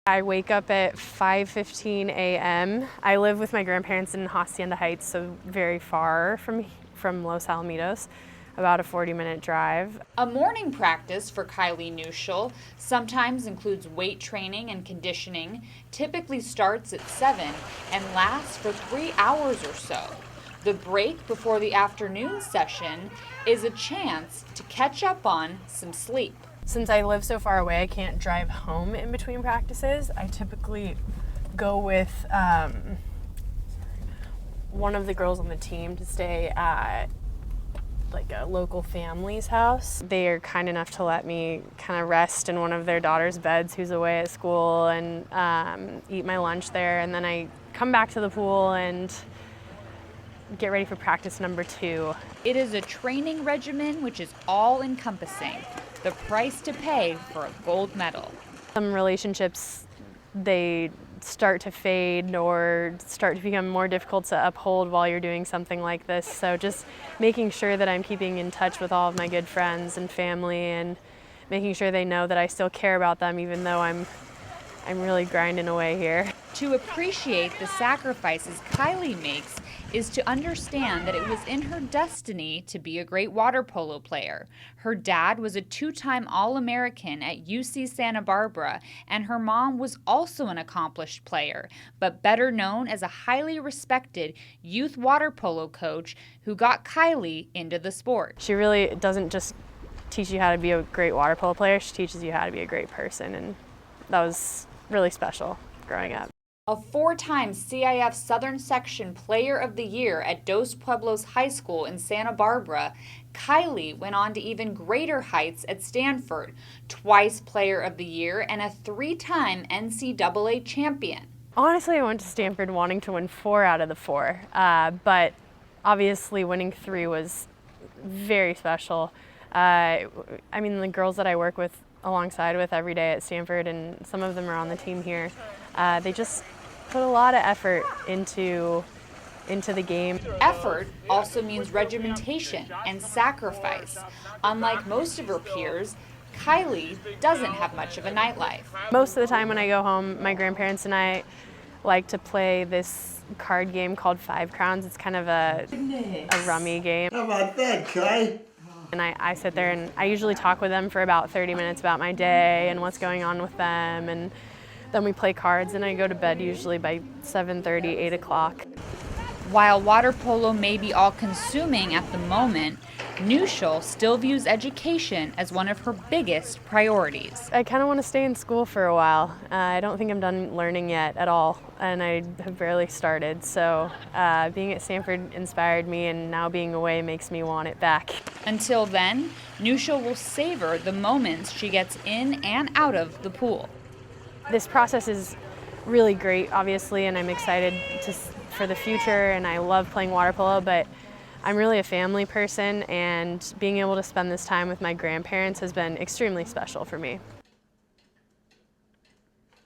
I wake up at 5:15 a.m. I live with my grandparents in Hacienda Heights, so very far from Los Alamitos, about a 40-minute drive. A morning practice for Kiley Neushul sometimes includes weight training and conditioning, typically starts at 7 and lasts for 3 hours or so. The break before the afternoon session is a chance to catch up on some sleep. Since I live so far away, I can't drive home in between practices. I typically go with one of the girls on the team to stay at like a local family's house. They are kind enough to let me kind of rest in one of their daughter's beds who's away at school and eat my lunch there, and then I come back to the pool and get ready for practice number 2. It is a training regimen which is all-encompassing, the price to pay for a gold medal. Some relationships, they start to fade or start to become more difficult to uphold while you're doing something like this. So just making sure that I'm keeping in touch with all of my good friends and family and making sure they know that I still care about them even though I'm really grinding away here. To appreciate the sacrifices Kiley makes is to understand that it was in her destiny to be a great water polo player. Her dad was a 2-time All-American at UC Santa Barbara, and her mom was also an accomplished player, but better known as a highly respected youth water polo coach who got Kiley into the sport. She really doesn't just teach you how to be a great water polo player, she teaches you how to be a great person, and that was really special growing up. A 4-time CIF Southern Section Player of the Year at Dos Pueblos High School in Santa Barbara, Kiley went on to even greater heights at Stanford, twice Player of the Year and a 3-time NCAA champion. Honestly, I went to Stanford wanting to win 4 out of the 4, but obviously winning 3 was very special. I mean, the girls that I work with alongside with every day at Stanford, and some of them are on the team here, they just put a lot of effort into the game. Effort also means regimentation and sacrifice. Unlike most of her peers, Kiley doesn't have much of a nightlife. Most of the time when I go home, my grandparents and I like to play this card game called 5 Crowns. It's kind of a rummy game. How about that, Kai? And I sit there and I usually talk with them for about 30 minutes about my day and what's going on with them, and then we play cards and I go to bed usually by 7:30, 8 o'clock. While water polo may be all-consuming at the moment, Neushul still views education as one of her biggest priorities. I kind of want to stay in school for a while. I don't think I'm done learning yet at all, and I have barely started. So being at Stanford inspired me, and now being away makes me want it back. Until then, Neushul will savor the moments she gets in and out of the pool. This process is really great, obviously, and I'm excited for the future, and I love playing water polo, but I'm really a family person, and being able to spend this time with my grandparents has been extremely special for me.